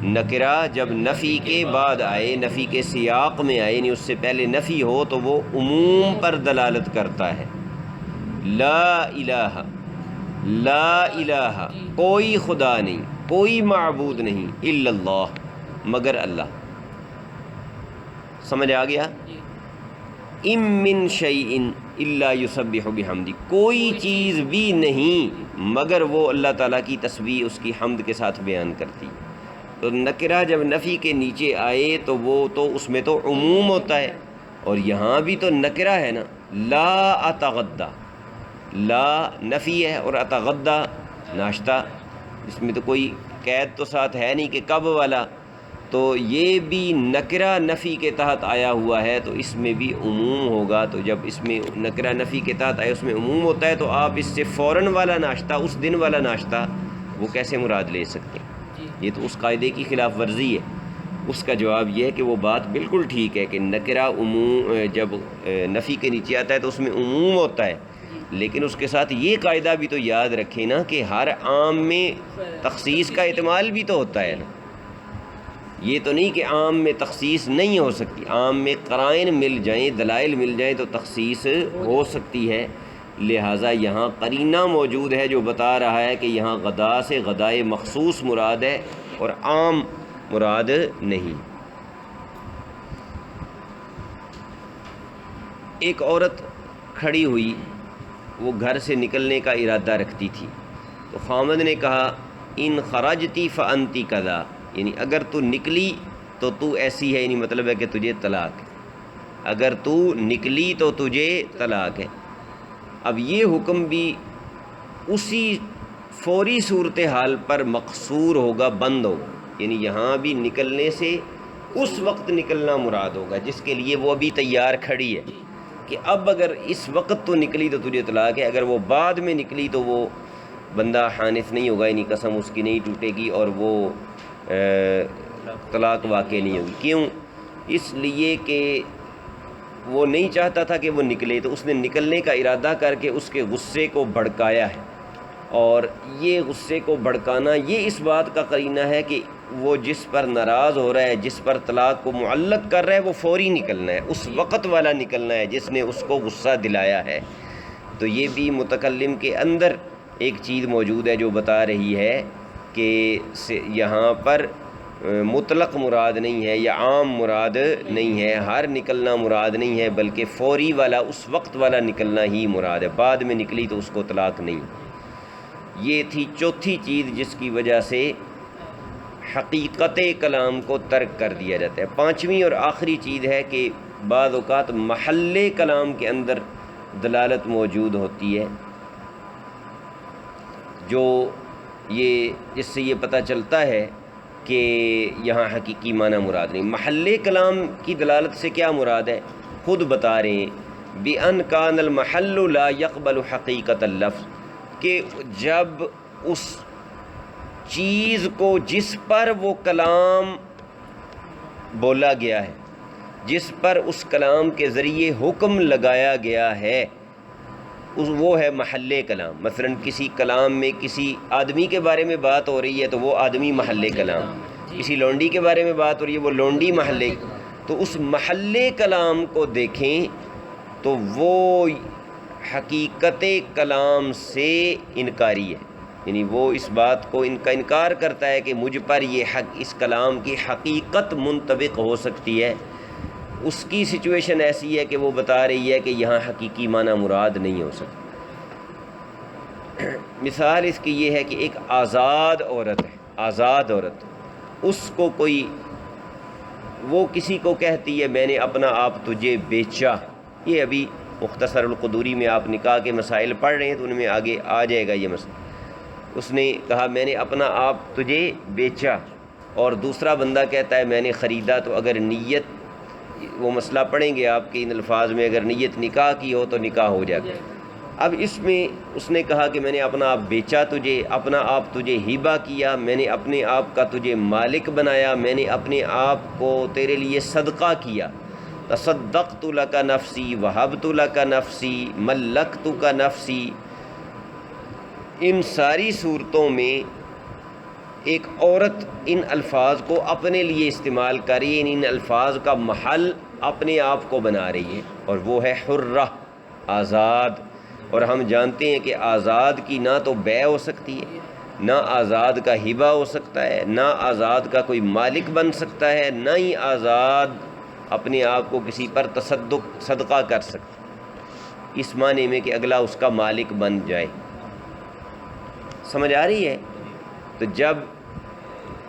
نکرہ جب نفی کے بعد آئے، نفی کے سیاق میں آئے، یعنی اس سے پہلے نفی ہو، تو وہ عموم پر دلالت کرتا ہے۔ لا الہ، لا الہ، کوئی خدا نہیں، کوئی معبود نہیں، الا اللہ، مگر اللہ۔ سمجھ آ گیا؟ ام من شیء الا یسبح بحمدہ، کوئی چیز بھی نہیں مگر وہ اللہ تعالیٰ کی تسبیح اس کی حمد کے ساتھ بیان کرتی۔ تو نکرہ جب نفی کے نیچے آئے تو وہ تو اس میں تو عموم ہوتا ہے، اور یہاں بھی تو نکرہ ہے نا، لا اتغدی، لا نفی ہے اور اتغدی ناشتہ، اس میں تو کوئی قید تو ساتھ ہے نہیں کہ کب والا، تو یہ بھی نکرہ نفی کے تحت آیا ہوا ہے، تو اس میں بھی عموم ہوگا۔ تو جب اس میں نکرہ نفی کے تحت آئے اس میں عموم ہوتا ہے، تو آپ اس سے فوراً والا ناشتہ، اس دن والا ناشتہ، وہ کیسے مراد لے سکتے ہیں؟ یہ تو اس قاعدے کی خلاف ورزی ہے۔ اس کا جواب یہ ہے کہ وہ بات بالکل ٹھیک ہے کہ نکرہ عموم جب نفی کے نیچے آتا ہے تو اس میں عموم ہوتا ہے، لیکن اس کے ساتھ یہ قاعدہ بھی تو یاد رکھیں نا کہ ہر عام میں تخصیص کا احتمال بھی تو ہوتا ہے نا۔ یہ تو نہیں کہ عام میں تخصیص نہیں ہو سکتی، عام میں قرائن مل جائیں، دلائل مل جائیں تو تخصیص ہو سکتی ہے۔ لہٰذا یہاں قرینہ موجود ہے جو بتا رہا ہے کہ یہاں غدا سے غدائے مخصوص مراد ہے اور عام مراد نہیں۔ ایک عورت کھڑی ہوئی، وہ گھر سے نکلنے کا ارادہ رکھتی تھی، تو خامد نے کہا ان خرجتی فانتی کذا، یعنی اگر تو نکلی تو تو ایسی ہے، یعنی مطلب ہے کہ تجھے طلاق ہے، اگر تو نکلی تو تجھے طلاق ہے۔ اب یہ حکم بھی اسی فوری صورتحال پر مقصور ہوگا، بند ہوگا، یعنی یہاں بھی نکلنے سے اس وقت نکلنا مراد ہوگا جس کے لیے وہ ابھی تیار کھڑی ہے۔ کہ اب اگر اس وقت تو نکلی تو تجھے طلاق ہے، اگر وہ بعد میں نکلی تو وہ بندہ حانث نہیں ہوگا، یعنی قسم اس کی نہیں ٹوٹے گی اور وہ طلاق واقع نہیں ہوگی۔ کیوں؟ اس لیے کہ وہ نہیں چاہتا تھا کہ وہ نکلے، تو اس نے نکلنے کا ارادہ کر کے اس کے غصے کو بھڑکایا ہے، اور یہ غصے کو بھڑکانا یہ اس بات کا قرینہ ہے کہ وہ جس پر ناراض ہو رہا ہے، جس پر طلاق کو معلق کر رہا ہے، وہ فوری نکلنا ہے، اس وقت والا نکلنا ہے جس نے اس کو غصہ دلایا ہے۔ تو یہ بھی متکلم کے اندر ایک چیز موجود ہے جو بتا رہی ہے کہ یہاں پر مطلق مراد نہیں ہے یا عام مراد نہیں ہے، ہر نکلنا مراد نہیں ہے، بلکہ فوری والا، اس وقت والا نکلنا ہی مراد ہے، بعد میں نکلی تو اس کو طلاق نہیں۔ یہ تھی چوتھی چیز جس کی وجہ سے حقیقت کلام کو ترک کر دیا جاتا ہے۔ پانچویں اور آخری چیز ہے کہ بعض اوقات محل کلام کے اندر دلالت موجود ہوتی ہے، جو جس سے یہ پتہ چلتا ہے کہ یہاں حقیقی معنی مراد نہیں۔ محل کلام کی دلالت سے کیا مراد ہے؟ خود بتا رہے ہیں بِأَنْ كَانَ الْمَحَلُّ لَا يَقْبَلُ حَقِيقَةَ اللَّفْظ، کہ جب اس چیز کو جس پر وہ کلام بولا گیا ہے، جس پر اس کلام کے ذریعے حکم لگایا گیا ہے، وہ ہے محل کلام۔ مثلا کسی کلام میں کسی آدمی کے بارے میں بات ہو رہی ہے تو وہ آدمی محل کلام، کسی لونڈی کے بارے میں بات ہو رہی ہے وہ لونڈی محل، تو اس محل کلام کو دیکھیں تو وہ حقیقت کلام سے انکاری ہے، یعنی وہ اس بات کو ان کا انکار کرتا ہے کہ مجھ پر یہ اس کلام کی حقیقت منطبق ہو سکتی ہے۔ اس کی سچویشن ایسی ہے کہ وہ بتا رہی ہے کہ یہاں حقیقی معنی مراد نہیں ہو سکتا۔ مثال اس کی یہ ہے کہ ایک آزاد عورت ہے، آزاد عورت، اس کو کوئی وہ کسی کو کہتی ہے میں نے اپنا آپ تجھے بیچا، یہ ابھی مختصر القدوری میں آپ نکاح کے مسائل پڑھ رہے ہیں تو ان میں آگے آ جائے گا یہ مسئلہ۔ اس نے کہا میں نے اپنا آپ تجھے بیچا، اور دوسرا بندہ کہتا ہے میں نے خریدا، تو اگر نیت، وہ مسئلہ پڑھیں گے آپ کے ان الفاظ میں، اگر نیت نکاح کی ہو تو نکاح ہو جاتا ہے۔ اب اس میں اس نے کہا کہ میں نے اپنا آپ بیچا تجھے، اپنا آپ تجھے ہبہ کیا، میں نے اپنے آپ کا تجھے مالک بنایا، میں نے اپنے آپ کو تیرے لیے صدقہ کیا، تصدقت لک نفسی وہبت لک نفسی ملکتک نفسی۔ ان ساری صورتوں میں ایک عورت ان الفاظ کو اپنے لیے استعمال کر رہی ہے، ان الفاظ کا محل اپنے آپ کو بنا رہی ہے، اور وہ ہے حرہ، آزاد۔ اور ہم جانتے ہیں کہ آزاد کی نہ تو بیع ہو سکتی ہے، نہ آزاد کا ہبہ ہو سکتا ہے، نہ آزاد کا کوئی مالک بن سکتا ہے، نہ ہی آزاد اپنے آپ کو کسی پر صدقہ کر سکتا، اس معنی میں کہ اگلا اس کا مالک بن جائے۔ سمجھ آ رہی ہے؟ تو جب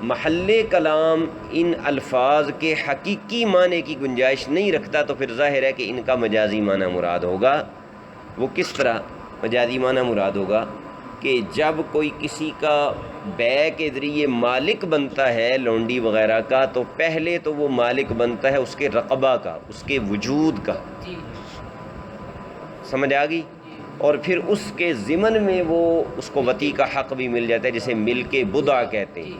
محل کلام ان الفاظ کے حقیقی معنی کی گنجائش نہیں رکھتا تو پھر ظاہر ہے کہ ان کا مجازی معنی مراد ہوگا۔ وہ کس طرح مجازی معنی مراد ہوگا؟ کہ جب کوئی کسی کا بیع کے ذریعے مالک بنتا ہے لونڈی وغیرہ کا، تو پہلے تو وہ مالک بنتا ہے اس کے رقبہ کا، اس کے وجود کا، سمجھ آ گئی؟ اور پھر اس کے ضمن میں وہ اس کو وطی کا حق بھی مل جاتا ہے، جسے ملک بضع کہتے ہیں۔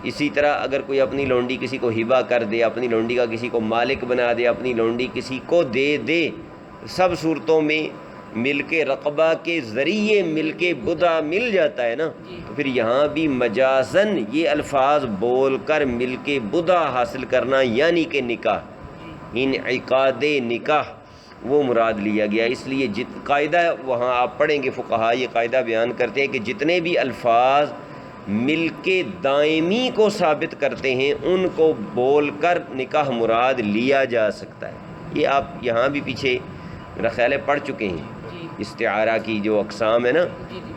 اسی طرح اگر کوئی اپنی لونڈی کسی کو ہبہ کر دے، اپنی لونڈی کا کسی کو مالک بنا دے، اپنی لونڈی کسی کو دے دے، سب صورتوں میں ملک رقبہ کے ذریعے ملک بضع مل جاتا ہے نا، تو پھر یہاں بھی مجازن یہ الفاظ بول کر ملک بضع حاصل کرنا، یعنی کہ نکاح، انعقاد نکاح، وہ مراد لیا گیا۔ اس لیے قاعدہ وہاں آپ پڑھیں گے، فقہا یہ قاعدہ بیان کرتے ہیں کہ جتنے بھی الفاظ ملک دائمی کو ثابت کرتے ہیں ان کو بول کر نکاح مراد لیا جا سکتا ہے۔ یہ آپ یہاں بھی پیچھے میرا خیال ہے پڑھ چکے ہیں، استعارہ کی جو اقسام ہے نا،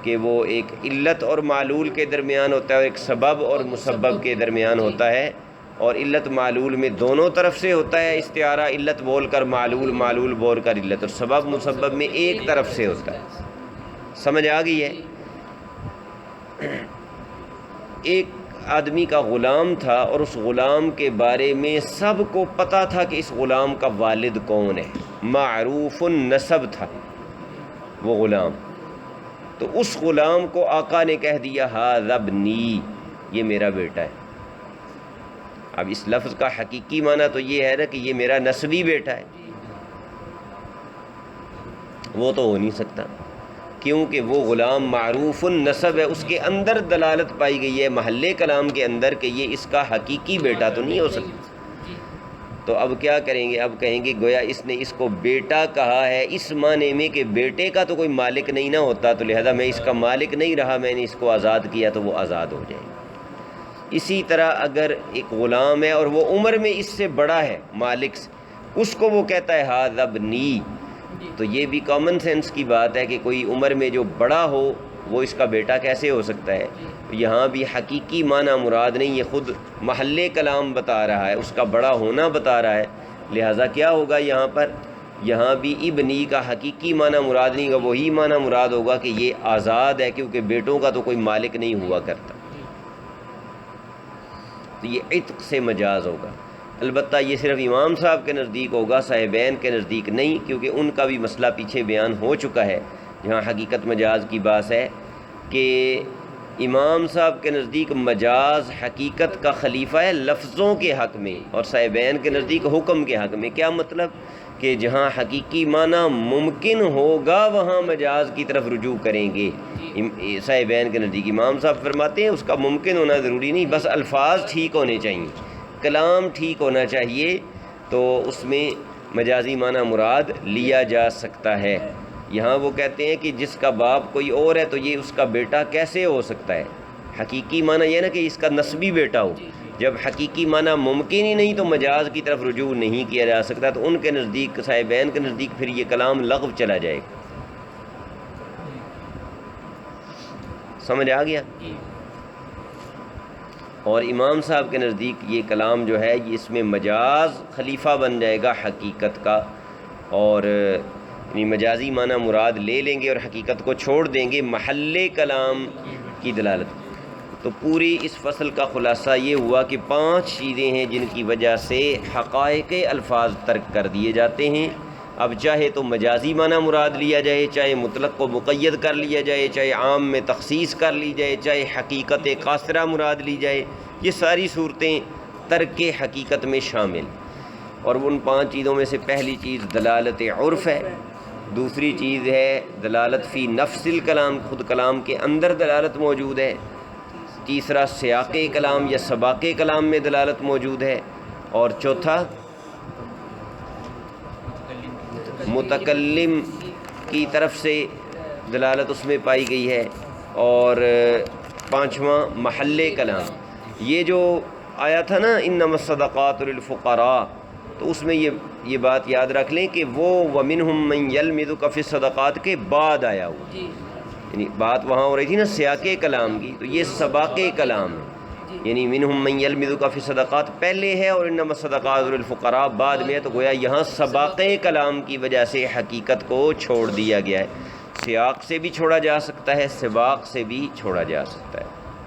کہ وہ ایک علت اور معلول کے درمیان ہوتا ہے، اور ایک سبب اور مسبب کے درمیان ہوتا ہے، اور علت معلول میں دونوں طرف سے ہوتا ہے استعارہ، علت بول کر معلول، معلول بول کر علت، اور سبب مسبب میں ایک طرف سے ہوتا ہے۔ سمجھ آ گئی ہے؟ ایک آدمی کا غلام تھا اور اس غلام کے بارے میں سب کو پتہ تھا کہ اس غلام کا والد کون ہے، معروف النسب تھا وہ غلام، تو اس غلام کو آقا نے کہہ دیا ھذا ابنی، یہ میرا بیٹا ہے۔ اب اس لفظ کا حقیقی معنی تو یہ ہے نا کہ یہ میرا نسبی بیٹا ہے، وہ تو ہو نہیں سکتا کیونکہ وہ غلام معروف النسب ہے، اس کے اندر دلالت پائی گئی ہے محل کلام کے اندر کہ یہ اس کا حقیقی بیٹا تو نہیں ہو سکتا۔ تو اب کیا کریں گے؟ اب کہیں گے گویا اس نے اس کو بیٹا کہا ہے اس معنی میں کہ بیٹے کا تو کوئی مالک نہیں نہ ہوتا، تو لہذا میں اس کا مالک نہیں رہا، میں نے اس کو آزاد کیا تو وہ آزاد ہو جائے گا۔ اسی طرح اگر ایک غلام ہے اور وہ عمر میں اس سے بڑا ہے مالک سے، اس کو وہ کہتا ہے ھذا ابنی، تو یہ بھی کامن سینس کی بات ہے کہ کوئی عمر میں جو بڑا ہو وہ اس کا بیٹا کیسے ہو سکتا ہے؟ یہاں بھی حقیقی معنی مراد نہیں، یہ خود محل کلام بتا رہا ہے، اس کا بڑا ہونا بتا رہا ہے، لہٰذا کیا ہوگا یہاں پر؟ یہاں بھی ابنی کا حقیقی معنی مراد نہیں ہوگا، وہی معنی مراد ہوگا کہ یہ آزاد ہے، کیونکہ بیٹوں کا تو کوئی مالک نہیں ہوا کرتا، تو یہ عتق سے مجاز ہوگا۔ البتہ یہ صرف امام صاحب کے نزدیک ہوگا، صاحبین کے نزدیک نہیں، کیونکہ ان کا بھی مسئلہ پیچھے بیان ہو چکا ہے جہاں حقیقت مجاز کی بات ہے کہ امام صاحب کے نزدیک مجاز حقیقت کا خلیفہ ہے لفظوں کے حق میں، اور صاحبین کے نزدیک حکم کے حق میں۔ کیا مطلب؟ کہ جہاں حقیقی معنی ممکن ہوگا وہاں مجاز کی طرف رجوع کریں گے صاحبین کے نزدیک۔ امام صاحب فرماتے ہیں اس کا ممکن ہونا ضروری نہیں، بس الفاظ ٹھیک ہونے چاہیے، کلام ٹھیک ہونا چاہیے، تو اس میں مجازی معنی مراد لیا جا سکتا ہے۔ یہاں وہ کہتے ہیں کہ جس کا باپ کوئی اور ہے تو یہ اس کا بیٹا کیسے ہو سکتا ہے؟ حقیقی معنی یہ نا کہ اس کا نسبی بیٹا ہو، جب حقیقی معنی ممکن ہی نہیں تو مجاز کی طرف رجوع نہیں کیا جا سکتا، تو ان کے نزدیک، صاحبین کے نزدیک، پھر یہ کلام لغو چلا جائے گا۔ سمجھ آ گیا؟ اور امام صاحب کے نزدیک یہ کلام جو ہے یہ اس میں مجاز خلیفہ بن جائے گا حقیقت کا، اور یعنی مجازی معنی مراد لے لیں گے اور حقیقت کو چھوڑ دیں گے محل کلام کی دلالت۔ تو پوری اس فصل کا خلاصہ یہ ہوا کہ 5 چیزیں ہیں جن کی وجہ سے حقائق الفاظ ترک کر دیے جاتے ہیں۔ اب چاہے تو مجازی معنی مراد لیا جائے، چاہے مطلق کو مقید کر لیا جائے، چاہے عام میں تخصیص کر لی جائے، چاہے حقیقت قاصرہ مراد لی جائے، یہ ساری صورتیں ترک حقیقت میں شامل۔ اور ان 5 چیزوں میں سے پہلی چیز دلالت عرف ہے، دوسری چیز ہے دلالت فی نفس الکلام، خود کلام کے اندر دلالت موجود ہے، تیسرا سیاق کلام یا سباق کلام میں دلالت موجود ہے، اور چوتھا متکلم کی طرف سے دلالت اس میں پائی گئی ہے، اور 5واں محل کلام۔ یہ جو آیا تھا نا انما الصدقات للفقراء، تو اس میں یہ بات یاد رکھ لیں کہ وہ ومنہم من یلمزک فی الصدقات کے بعد آیا ہوا، یعنی بات وہاں ہو رہی تھی نا سیاق کلام کی، تو یہ سباق کلام ہے، یعنی منہم من یلمزک فی الصدقات پہلے ہے اور انما الصدقات للفقراء بعد میں ہے، تو گویا یہاں سباق کلام کی وجہ سے حقیقت کو چھوڑ دیا گیا ہے۔ سیاق سے بھی چھوڑا جا سکتا ہے، سباق سے بھی چھوڑا جا سکتا ہے۔